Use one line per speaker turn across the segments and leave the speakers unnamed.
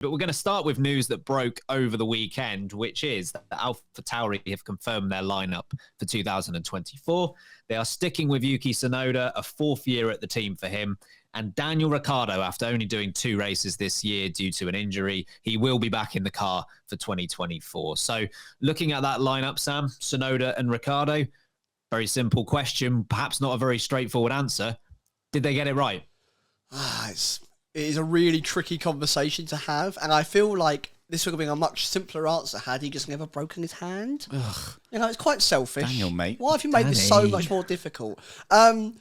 But we're going to start with news that broke over the weekend, which is that AlphaTauri have confirmed their lineup for 2024. They are sticking with Yuki Tsunoda, a fourth year at the team for him. And Daniel Ricciardo, after only doing 2 races this year due to an injury, he will be back in the car for 2024. So looking at that lineup, Sam, Tsunoda and Ricciardo, very simple question, perhaps not a very straightforward answer. Did they get it right?
It is a really tricky conversation to have, and I feel like this would have been a much simpler answer had he just never broken his hand.
Ugh.
You know, it's quite selfish.
Daniel, mate.
Why have you made this so much more difficult? I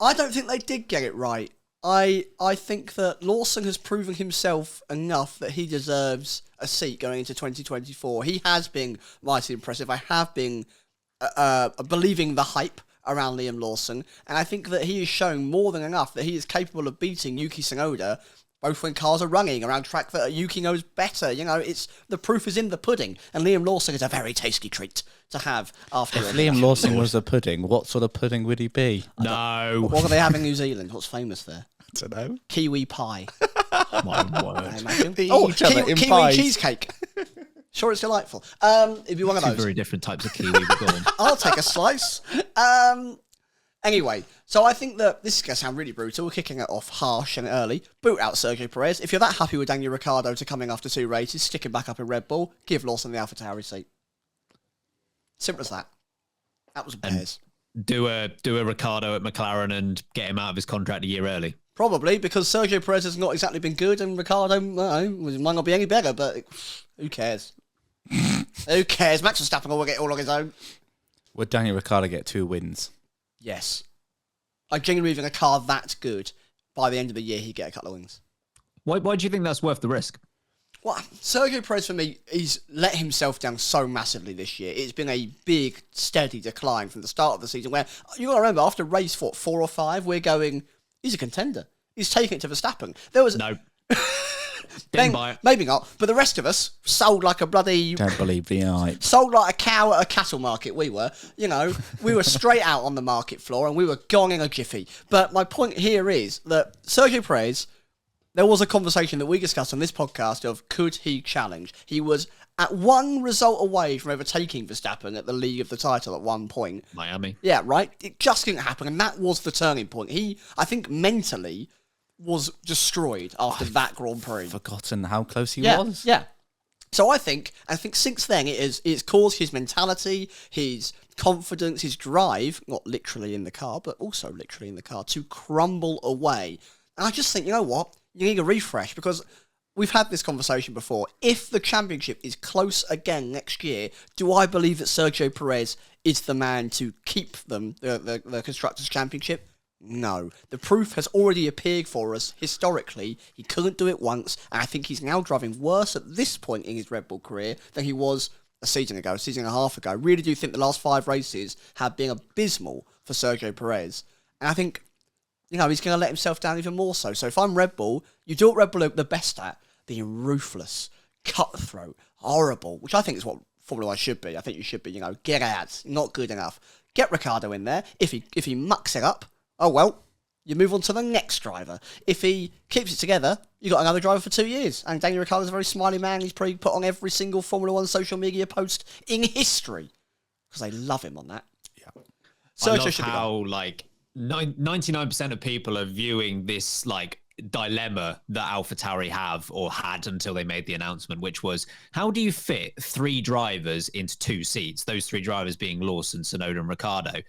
don't think they did get it right. I think that Lawson has proven himself enough that he deserves a seat going into 2024. He has been mighty impressive. I have been believing the hype around Liam Lawson, and I think that he has shown more than enough that he is capable of beating Yuki Tsunoda, both when cars are running around track that Yuki knows better. You know, it's the proof is in the pudding, and Liam Lawson is a very tasty treat to have after.
If Liam Lawson was a pudding, what sort of pudding would he be?
No.
What do they have in New Zealand? What's famous there?
I don't know.
Kiwi pie.
My
I
word.
imagine.
They eat
Oh,
each other in
kiwi
pies.
cheesecake. Sure, it's delightful. It'd be one of
Two
those.
very different types of kiwi. But go on.
I'll take a slice. Anyway, so I think that this is going to sound really brutal. We're kicking it off harsh and early. Boot out Sergio Perez. If you're that happy with Daniel Ricciardo to coming after 2 races, sticking back up in Red Bull, give Lawson the AlphaTauri seat. Simple as that. That was Perez.
Do a Ricciardo at McLaren and get him out of his contract a year early.
Probably, because Sergio Perez has not exactly been good, and Ricciardo might not be any better, but who cares? Who cares? Max Verstappen will get all on his own.
Would Daniel Ricciardo get 2 wins?
Yes. I genuinely think a car that good, by the end of the year, he'd get a couple of wins.
Why do you think that's worth the risk?
Well, Sergio Perez, for me, he's let himself down so massively this year. It's been a big, steady decline from the start of the season where, you got to remember, after race 4 or 5, we're going, he's a contender. He's taking it to Verstappen. There was...
No. Didn't buy it.
Maybe not, but the rest of us sold like a bloody...
Don't believe the hype.
Sold like a cow at a cattle market, we were. You know, we were straight out on the market floor and we were gone in a jiffy. But my point here is that Sergio Perez, there was a conversation that we discussed on this podcast of could he challenge? He was at one result away from overtaking Verstappen at the league of the title at one point.
Miami.
Yeah, right? It just didn't happen, and that was the turning point. He, I think, mentally was destroyed after that Grand Prix.
Forgotten how close he was.
Yeah. So I think since then it's caused his mentality, his confidence, his drive, not literally in the car, but also literally in the car, to crumble away. And I just think, you know what? You need a refresh, because we've had this conversation before. If the championship is close again next year, do I believe that Sergio Perez is the man to keep them, the Constructors' Championship? No. The proof has already appeared for us historically. He couldn't do it once, and I think he's now driving worse at this point in his Red Bull career than he was a season and a half ago. I really do think the last 5 races have been abysmal for Sergio Perez. And I think, you know, he's going to let himself down even more so. So if I'm Red Bull, you do what Red Bull are the best at, being ruthless, cutthroat, horrible, which I think is what Formula 1 should be. I think you should be, you know, get out, not good enough. Get Ricciardo in there. If he mucks it up, oh well, you move on to the next driver. If he keeps it together, you got another driver for 2 years. And Daniel Ricciardo's a very smiley man. He's probably put on every single Formula 1 social media post in history, because they love him on that.
Yeah.
I love how, like, 99% of people are viewing this, like, dilemma that AlphaTauri have or had until they made the announcement, which was, how do you fit 3 drivers into 2 seats? Those 3 drivers being Lawson, Tsunoda and Ricciardo.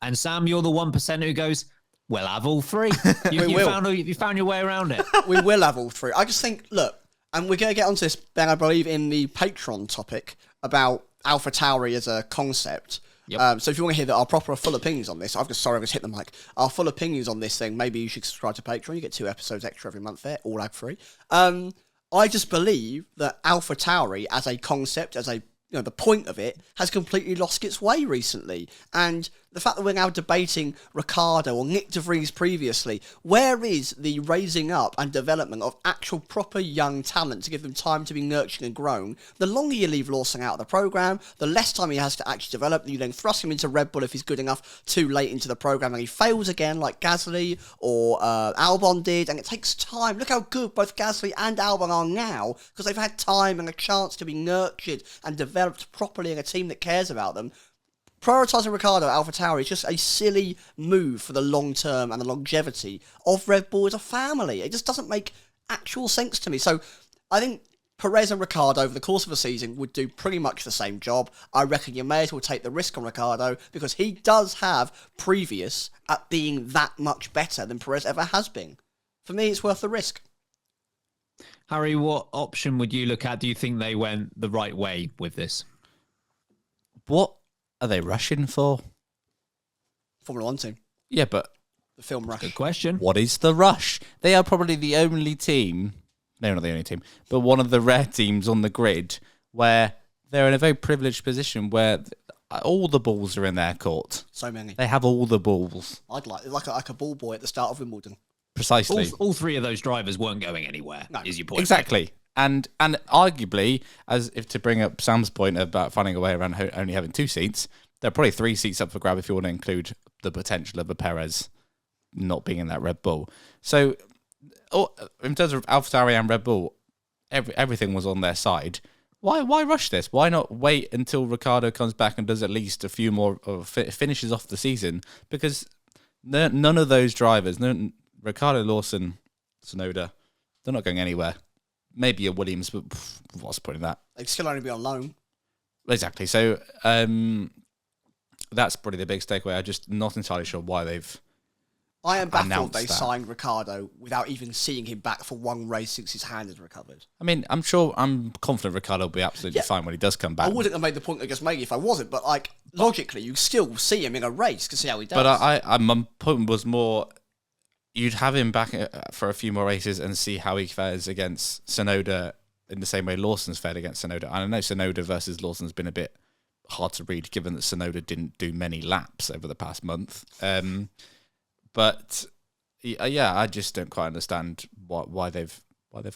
And Sam, you're the 1% who goes, we'll have all 3. You found your way around it.
We will have all 3. I just think, look, and we're going to get onto this, Ben, I believe, in the Patreon topic about AlphaTauri as a concept.
Yep.
So if you want to hear our proper full opinions on this, I just hit the mic. Our full opinions on this thing, maybe you should subscribe to Patreon. You get 2 episodes extra every month there, all ad-free. I just believe that AlphaTauri as a concept, as a, you know, the point of it has completely lost its way recently. And The fact that we're now debating Ricciardo or Nick de Vries previously, where is the raising up and development of actual proper young talent to give them time to be nurtured and grown? The longer you leave Lawson out of the programme, the less time he has to actually develop. You then thrust him into Red Bull if he's good enough too late into the programme and he fails again like Gasly or Albon did, and it takes time. Look how good both Gasly and Albon are now because they've had time and a chance to be nurtured and developed properly in a team that cares about them. Prioritising Ricciardo at AlphaTauri is just a silly move for the long term and the longevity of Red Bull as a family. It just doesn't make actual sense to me. So I think Perez and Ricciardo over the course of a season would do pretty much the same job. I reckon you may as well take the risk on Ricciardo because he does have previous at being that much better than Perez ever has been. For me, it's worth the risk.
Harry, what option would you look at? Do you think they went the right way with this?
What are they rushing for?
Formula 1 team.
Yeah, but
The film Rush.
Good question.
what is the rush? They are probably the only team, no, not the only team, but one of the rare teams on the grid where they're in a very privileged position where all the balls are in their court.
So many.
They have all the balls.
I'd like a ball boy at the start of Wimbledon.
Precisely.
All three of those drivers weren't going anywhere, is your point.
Exactly. And arguably, as if to bring up Sam's point about finding a way around only having 2 seats, there are probably 3 seats up for grab if you want to include the potential of a Perez not being in that Red Bull. So, in terms of AlphaTauri and Red Bull, everything was on their side. Why rush this? Why not wait until Ricciardo comes back and does at least a few more, or finishes off the season? Because none of those drivers, Ricciardo, Lawson, Tsunoda, they're not going anywhere. Maybe a Williams, but what's the point of that?
They'd still only be on loan.
Exactly. So that's probably the big takeaway. I'm just not entirely sure why they've
I am baffled
announced
they
that.
signed Ricciardo without even seeing him back for one race since his hand had recovered.
I mean, I'm confident Ricciardo will be absolutely fine when he does come back.
I wouldn't have made the point I just made if I wasn't, but like logically, you still see him in a race to see how he does.
But my point was more, you'd have him back for a few more races and see how he fares against Tsunoda in the same way Lawson's fared against Tsunoda. And I know Tsunoda versus Lawson's been a bit hard to read given that Tsunoda didn't do many laps over the past month. But yeah, I just don't quite understand why they've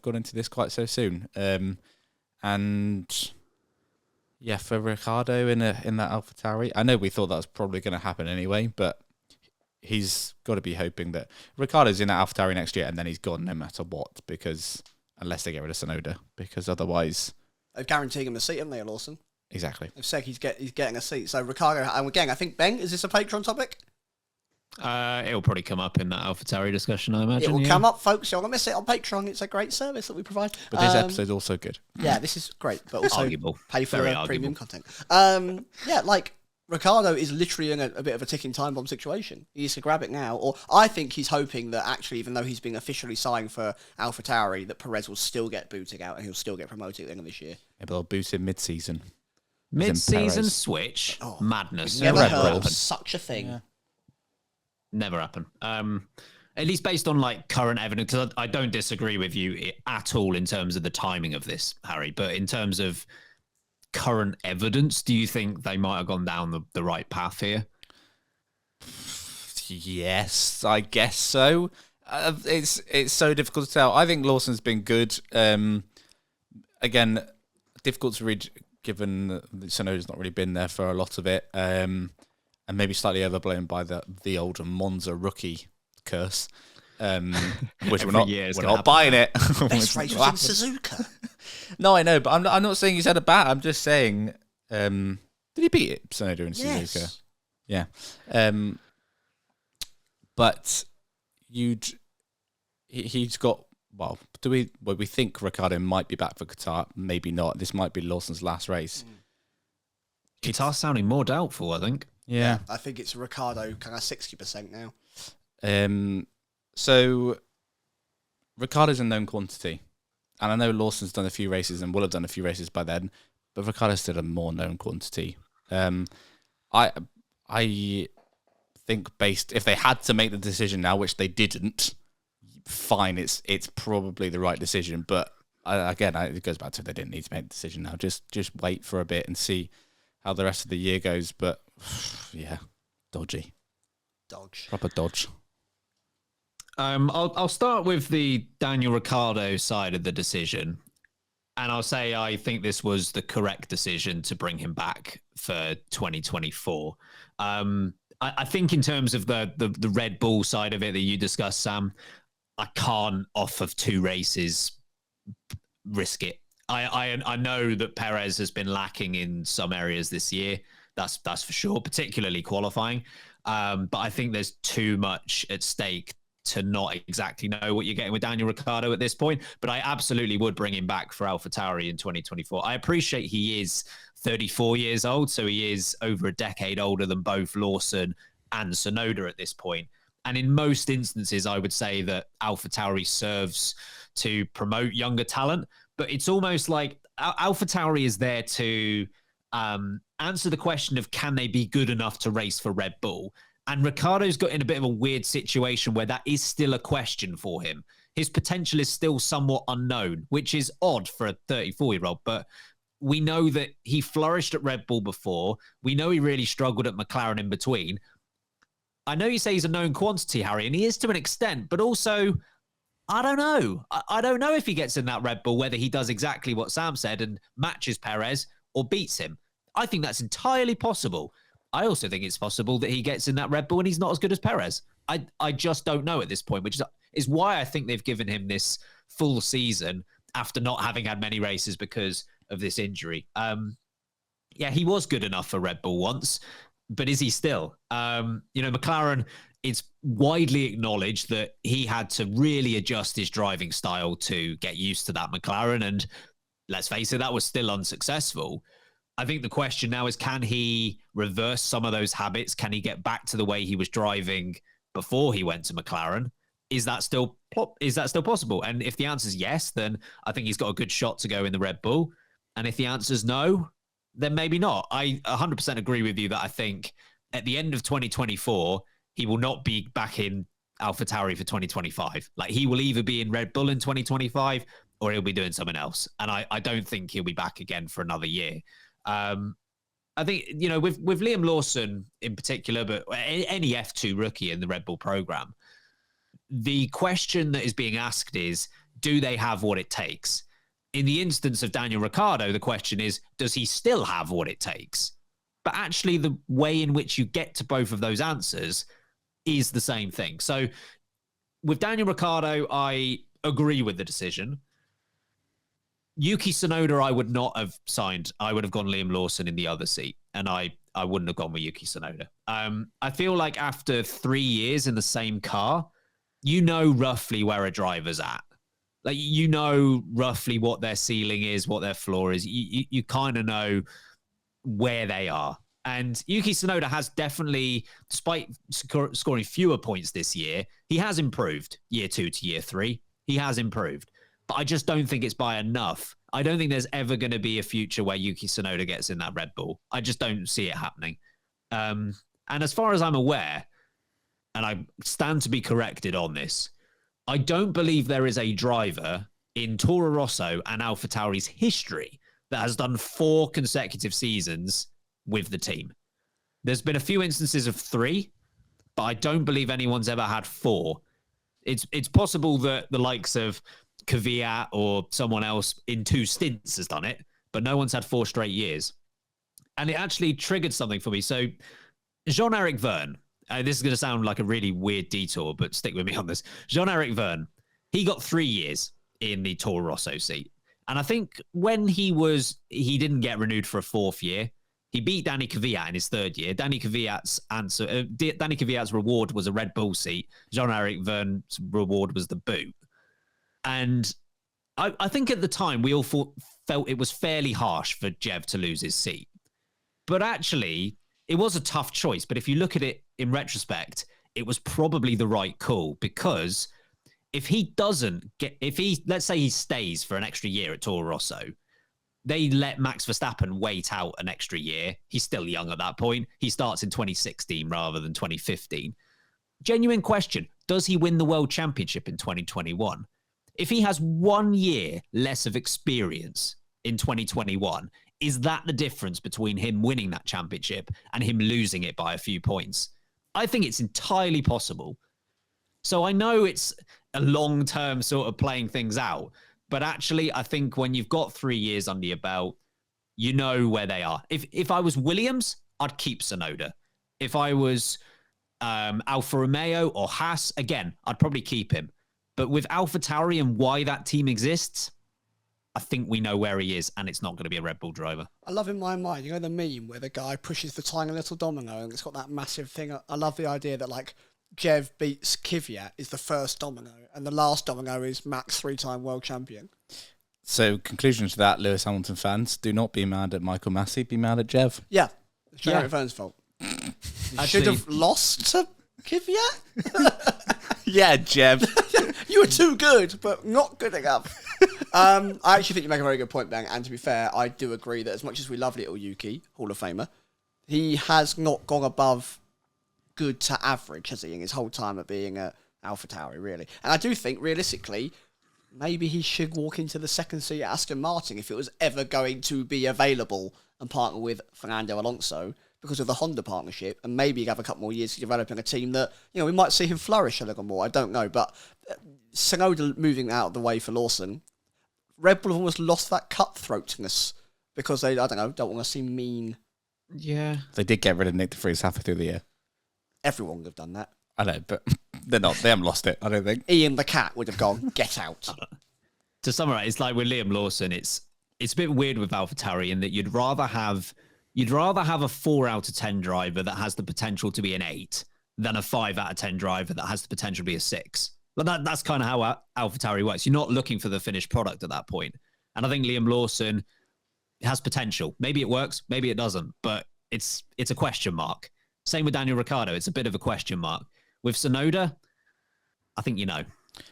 gone into this quite so soon. And yeah, for Ricciardo in that AlphaTauri, I know we thought that was probably going to happen anyway, but he's got to be hoping that Ricciardo's in that AlphaTauri next year and then he's gone no matter what, because unless they get rid of Tsunoda, because otherwise
they've guaranteed him a seat, haven't they, Lawson?
Exactly.
They've said he's getting a seat. So Ricciardo, and again, I think Ben, is this a Patreon topic?
It'll probably come up in that AlphaTauri discussion, I imagine.
It will come up, folks. You're going to miss it on Patreon. It's a great service that we provide.
But this episode's also good.
Yeah, this is great, but also
Arguable.
pay for
Very
premium
arguable.
content. Yeah, like Ricciardo is literally in a bit of a ticking time bomb situation. He needs to grab it now, or I think he's hoping that actually, even though he's been officially signed for AlphaTauri, that Perez will still get booted out and he'll still get promoted at the end of this year.
Yeah, but they'll boot him mid-season.
Mid-season
Perez.
switch, madness.
Never
Red
heard
Bull.
of such a thing.
Yeah.
Never happen. At least based on like current evidence, because I don't disagree with you at all in terms of the timing of this, Harry. But in terms of current evidence, do you think they might have gone down the right path here?
Yes, I guess so. It's so difficult to tell. I think Lawson's been good. Again, difficult to read given that Tsunoda's not really been there for a lot of it. And maybe slightly overblown by the old Monza rookie curse, which we're not buying it.
Best race was in Suzuka.
No, I know, but I'm not saying he's had a bad. I'm just saying, did he beat it, Tsunoda in Suzuka? Yeah. But he's got. Well, we think Ricciardo might be back for Qatar? Maybe not. This might be Lawson's last race.
Qatar's sounding more doubtful, I think.
Yeah.
I think it's Ricciardo kind of 60% now.
So Ricciardo's a known quantity. And I know Lawson's done a few races and will have done a few races by then, but Ricciardo's still a more known quantity. I think if they had to make the decision now, which they didn't, fine, it's probably the right decision. But it goes back to they didn't need to make the decision now. Just wait for a bit and see how the rest of the year goes. But yeah, Dodgy.
Dodge.
Proper dodge.
I'll start with the Daniel Ricciardo side of the decision. And I'll say I think this was the correct decision to bring him back for 2024. I think in terms of the Red Bull side of it that you discussed, Sam, I can't off of 2 races risk it. I know that Perez has been lacking in some areas this year. That's for sure, particularly qualifying. But I think there's too much at stake to not exactly know what you're getting with Daniel Ricciardo at this point. But I absolutely would bring him back for AlphaTauri in 2024. I appreciate he is 34 years old, so he is over a decade older than both Lawson and Tsunoda at this point. And in most instances, I would say that AlphaTauri serves to promote younger talent, but it's almost like AlphaTauri is there to answer the question of can they be good enough to race for Red Bull? And Ricciardo's got in a bit of a weird situation where that is still a question for him. His potential is still somewhat unknown, which is odd for a 34-year-old, but we know that he flourished at Red Bull before. We know he really struggled at McLaren in between. I know you say he's a known quantity, Harry, and he is to an extent, but also, I don't know. I don't know if he gets in that Red Bull, whether he does exactly what Sam said and matches Perez or beats him. I think that's entirely possible. I also think it's possible that he gets in that Red Bull and he's not as good as Perez. I just don't know at this point, which is why I think they've given him this full season after not having had many races because of this injury. Yeah, he was good enough for Red Bull once, but is he still? McLaren, it's widely acknowledged that he had to really adjust his driving style to get used to that McLaren. And let's face it, that was still unsuccessful. I think the question now is, can he reverse some of those habits? Can he get back to the way he was driving before he went to McLaren? Is that still possible? And if the answer is yes, then I think he's got a good shot to go in the Red Bull. And if the answer is no, then maybe not. I 100% agree with you that I think at the end of 2024, he will not be back in AlphaTauri for 2025. Like, he will either be in Red Bull in 2025 or he'll be doing something else. And I don't think he'll be back again for another year. I think, with Liam Lawson in particular, but any F2 rookie in the Red Bull program, the question that is being asked is, do they have what it takes? In the instance of Daniel Ricciardo, the question is, does he still have what it takes? But actually, the way in which you get to both of those answers is the same thing. So with Daniel Ricciardo, I agree with the decision. Yuki Tsunoda, I would not have signed. I would have gone Liam Lawson in the other seat, and I wouldn't have gone with Yuki Tsunoda. I feel like after 3 years in the same car, you know roughly where a driver's at. Like, you know roughly what their ceiling is, what their floor is. You kind of know where they are. And Yuki Tsunoda has definitely, despite scoring fewer points this year, he has improved year 2 to year 3. He has improved. But I just don't think it's by enough. I don't think there's ever going to be a future where Yuki Tsunoda gets in that Red Bull. I just don't see it happening. And as far as I'm aware, and I stand to be corrected on this, I don't believe there is a driver in Toro Rosso and AlphaTauri's history that has done 4 consecutive seasons with the team. There's been a few instances of 3, but I don't believe anyone's ever had 4. It's possible that the likes of Kvyat or someone else in 2 stints has done it, but no one's had 4 straight years. And it actually triggered something for me. So Jean-Eric Vergne, this is going to sound like a really weird detour, but stick with me on this. Jean-Eric Vergne, he got 3 years in the Toro Rosso seat. And I think when he didn't get renewed for a 4th year. He beat Danny Kvyat in his 3rd year. Danny Kvyat's reward was a Red Bull seat. Jean-Eric Vergne's reward was the boot. And I think at the time we all felt it was fairly harsh for Jev to lose his seat. But actually, it was a tough choice. But if you look at it in retrospect, it was probably the right call, because if let's say he stays for an extra year at Toro Rosso, they let Max Verstappen wait out an extra year. He's still young at that point. He starts in 2016 rather than 2015. Genuine question, does he win the World Championship in 2021? If he has 1 year less of experience in 2021, is that the difference between him winning that championship and him losing it by a few points? I think it's entirely possible. So I know it's a long-term sort of playing things out, but actually I think when you've got 3 years under your belt, you know where they are. If I was Williams, I'd keep Tsunoda. If I was Alfa Romeo or Haas, again, I'd probably keep him. But with AlphaTauri and why that team exists, I think we know where he is, and it's not going to be a Red Bull driver.
I love in my mind, you know, the meme where the guy pushes the tiny little domino and it's got that massive thing. I love the idea that, like, Jev beats Kvyat is the first domino, and the last domino is Max 3-time world champion.
So, conclusion to that, Lewis Hamilton fans, do not be mad at Michael Massey, be mad at Jev.
Yeah, it's Jared Verne's fault. You should have lost to Kvyat.
Yeah, Jev.
You were too good, but not good enough. I actually think you make a very good point, Bang. And to be fair, I do agree that as much as we love little Yuki, Hall of Famer, he has not gone above good to average, has he, in his whole time of being at AlphaTauri, really. And I do think, realistically, maybe he should walk into the second seat at Aston Martin if it was ever going to be available and partner with Fernando Alonso because of the Honda partnership, and maybe have a couple more years developing a team that, you know, we might see him flourish a little more. I don't know, but Tsunoda moving out of the way for Lawson, Red Bull have almost lost that cutthroatness because they, I don't know, don't want to seem mean.
Yeah.
They did get rid of Nick de Vries halfway through the year.
Everyone would have done that.
I know, but they're not. They haven't lost it, I don't think.
Ian the cat would have gone, get out.
To summarize, it's like with Liam Lawson, it's a bit weird with AlphaTauri in that you'd rather have a 4 out of 10 driver that has the potential to be an 8 than a 5 out of 10 driver that has the potential to be a 6. But that's kind of how AlphaTauri works. You're not looking for the finished product at that point. And I think Liam Lawson has potential. Maybe it works, maybe it doesn't, but it's a question mark. Same with Daniel Ricciardo. It's a bit of a question mark. With Tsunoda, I think you know.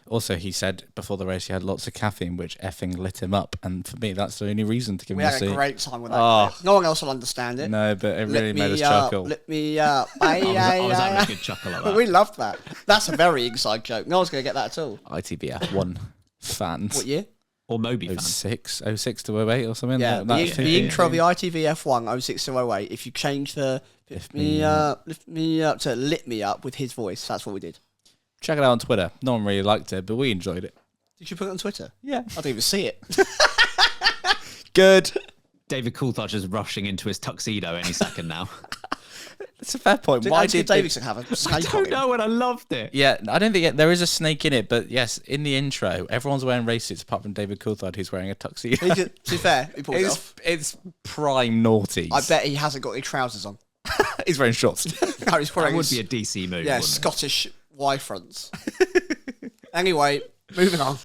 Also, he said before the race he had lots of caffeine, which effing lit him up. And for me, that's the only reason to give
We
him a
had
seat.
a great time with that. No one else will understand it.
No, but it really made us chuckle.
Let me up.
I was having a good chuckle at that.
We loved that. That's a very inside joke. No one's going to get that at all.
ITVF1 fans.
What year?
Or Moby fan.
06 to 08 or something.
Yeah, the intro of the ITVF1 06 to 08, if you change the lift me up to lit me up with his voice, that's what we did.
Check it out on Twitter. No one really liked it, but we enjoyed it.
Did you put it on Twitter?
Yeah.
I didn't even see it.
Good.
David Coulthard is rushing into his tuxedo any second now.
That's a fair point. Why did
Davidson have a snake
I
on
don't
him?
know, and I loved it.
Yeah, I don't think there is a snake in it, but yes, in the intro, everyone's wearing race suits apart from David Coulthard, who's wearing a tuxedo.
To be fair, he pulled it off.
It's prime naughty.
I bet he hasn't got any trousers on.
He's wearing shorts.
No, he's
That
wearing
would be a DC move.
yeah,
wouldn't it?
Scottish Y fronts. Anyway, moving on.